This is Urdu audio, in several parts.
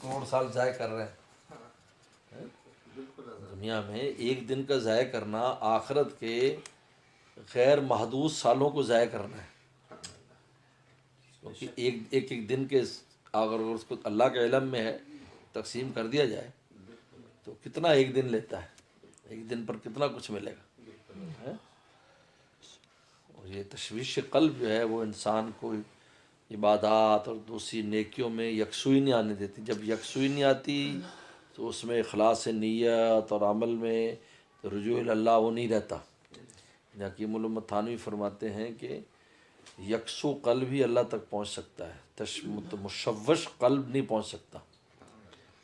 کروڑ سال ضائع کر رہے ہیں دنیا میں. ایک دن کا ضائع کرنا آخرت کے غیر محدود سالوں کو ضائع کرنا ہے. کیونکہ ایک دن کے اگر اس کو اللہ کے علم میں ہے تقسیم کر دیا جائے تو کتنا ایک دن لیتا ہے, ایک دن پر کتنا کچھ ملے گا. اور یہ تشویش قلب جو ہے وہ انسان کو عبادات اور دوسری نیکیوں میں یکسوئی نہیں آنے دیتی. جب یکسوئی نہیں آتی تو اس میں اخلاص نیت اور عمل میں رجوع اللہ وہ نہیں رہتا. حکیم علامہ تھانوی فرماتے ہیں کہ یکسو قلب ہی اللہ تک پہنچ سکتا ہے, مشوش قلب نہیں پہنچ سکتا.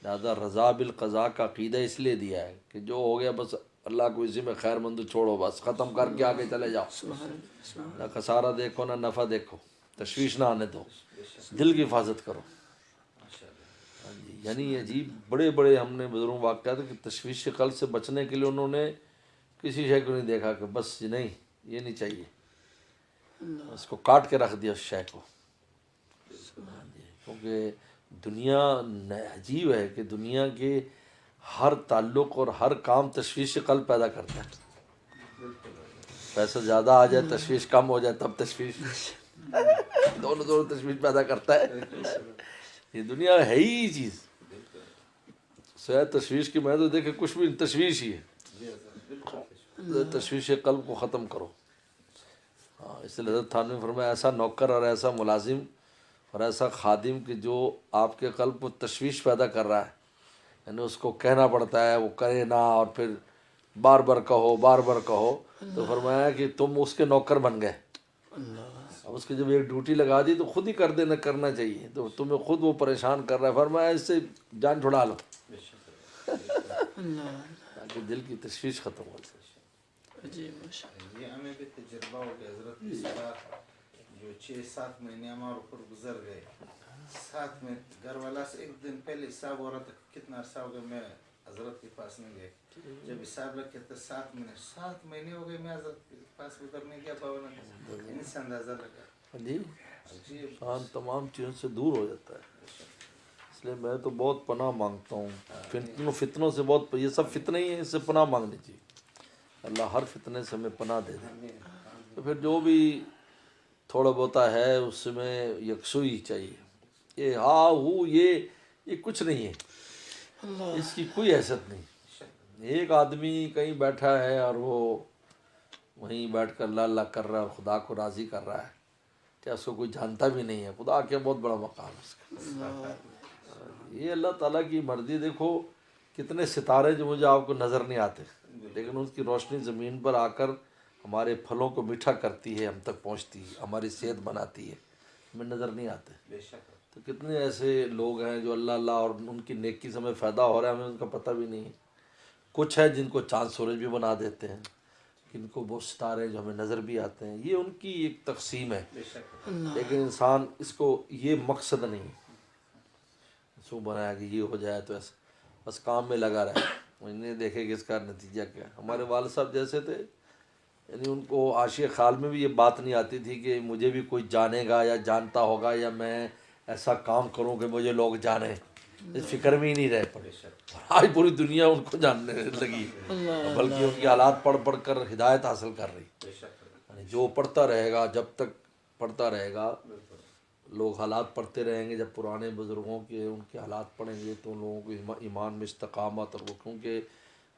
لہٰذا رضا بالقضاء کا عقیدہ اس لیے دیا ہے کہ جو ہو گیا بس اللہ کو اسی میں خیر مند چھوڑو, بس ختم کر کے آگے چلے جاؤ. نہ خسارہ دیکھو نہ نفع دیکھو, تشویش نہ آنے دو, دل کی حفاظت کرو. یعنی عجیب بڑے بڑے ہم نے بزرگوں واقعات کہ تشویش قلب سے بچنے کے لیے انہوں نے کسی شے کو نہیں دیکھا کہ بس نہیں یہ نہیں چاہیے, اس کو کاٹ کے رکھ دیا اس شے کو. کیونکہ دنیا عجیب ہے کہ دنیا کے ہر تعلق اور ہر کام تشویش قلب پیدا کرتا ہے. پیسہ زیادہ آ جائے تشویش, کم ہو جائے تب تشویش, دونوں تشویش پیدا کرتا ہے. یہ دنیا ہے ہی چیز سوائے تشویش کی. میں تو دیکھے کچھ بھی تشویش ہی ہے. تشویش قلب کو ختم کرو. ہاں, اس لیے حضرت تھانوی نے فرمایا ایسا نوکر اور ایسا ملازم اور ایسا خادم کہ جو آپ کے قلب کو تشویش پیدا کر رہا ہے, یعنی اس کو کہنا پڑتا ہے وہ کرے نہ اور پھر بار بار کہو, تو فرمایا کہ تم اس کے نوکر بن گئے. اب اس کی جب ایک ڈیوٹی لگا دی تو خود ہی کر دینا کرنا چاہیے, تو تمہیں خود وہ پریشان کر رہا ہے. فرمایا اس سے جان چھڑا لو تاکہ دل کی تشویش ختم ہو جائے. یہ ہمیں بھی تجربہ ہو گیا حضرت اس بار جو 6-7 مہینے ہمارے اوپر گزر گئے. ساتھ میں گھر والا سے ایک دن پہلے حساب ہو رہا تھا کتنا عرصہ ہو گیا میں حضرت کے پاس نہیں گئے. جب حساب لگ کہتے 7 مہینے ہو گئے میں حضرت کے پاس ادھر نہیں گیا باون ان سے اندازہ لگا. جی انسان تمام چیزوں سے دور ہو جاتا ہے. اس لیے میں تو بہت پناہ مانگتا ہوں فتنوں سے. بہت یہ سب فتنے ہی ہیں, اس سے پناہ مانگنی چاہیے. اللہ ہر فتنے سے ہمیں پناہ دے دے. تو پھر جو بھی تھوڑا بہتا ہے اس میں یکسوئی چاہیے. یہ یہ کچھ نہیں ہے, اس کی کوئی حیثیت نہیں. ایک آدمی کہیں بیٹھا ہے اور وہ وہیں بیٹھ کر اللہ اللہ کر رہا ہے اور خدا کو راضی کر رہا ہے, کیا اس کو کوئی جانتا بھی نہیں ہے. خدا کیا بہت بڑا مقام ہے اس کا. یہ اللہ تعالیٰ کی مرضی. دیکھو کتنے ستارے جو مجھے آپ کو نظر نہیں آتے, لیکن ان کی روشنی زمین پر آ کر ہمارے پھلوں کو میٹھا کرتی ہے, ہم تک پہنچتی ہے, ہماری صحت بناتی ہے, ہمیں نظر نہیں آتے. تو کتنے ایسے لوگ ہیں جو اللہ اللہ اور ان کی نیکی سے ہمیں فائدہ ہو رہا ہے, ہمیں ان کا پتہ بھی نہیں ہے. کچھ ہے جن کو چاند سورج بھی بنا دیتے ہیں, جن کو وہ ستارے جو ہمیں نظر بھی آتے ہیں. یہ ان کی ایک تقسیم ہے, لیکن انسان اس کو یہ مقصد نہیں سو بنایا کہ یہ ہو جائے تو ایسا بس کام میں لگا رہے, انہیں دیکھے کہ اس کا نتیجہ کیا. ہمارے والد صاحب جیسے تھے, یعنی ان کو عاشق خیال میں بھی یہ بات نہیں آتی تھی کہ مجھے بھی کوئی جانے گا یا جانتا ہوگا یا میں ایسا کام کروں کہ مجھے لوگ جانیں. اس فکر میں ہی نہیں رہ پڑے. آج پوری دنیا ان کو جاننے لگی, بلکہ ان کی حالات پڑھ پڑھ کر ہدایت حاصل کر رہی. یعنی جو پڑھتا رہے گا, جب تک پڑھتا رہے گا, لوگ حالات پڑھتے رہیں گے. جب پرانے بزرگوں کے ان کے حالات پڑھیں گے تو ان لوگوں کو ایمان میں استقامت اور وہ, کیونکہ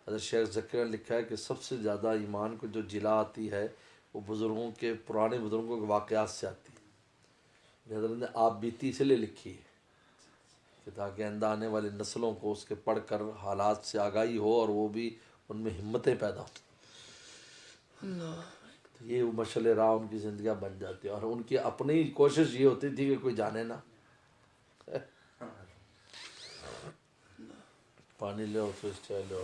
حضرت شیخ ذکر نے لکھا ہے کہ سب سے زیادہ ایمان کو جو جلا آتی ہے وہ بزرگوں کے پرانے بزرگوں کے واقعات سے آتی ہے. حضرت نے آپ بیتی سے لے لکھی ہے کہ تاکہ آئندہ آنے والی نسلوں کو اس کے پڑھ کر حالات سے آگاہی ہو اور وہ بھی ان میں ہمتیں پیدا ہوں. تو یہ مشعل راہ ان کی زندگیاں بن جاتی ہیں, اور ان کی اپنی کوشش یہ ہوتی تھی کہ کوئی جانے نہ. پانی لو پھر چائے لو.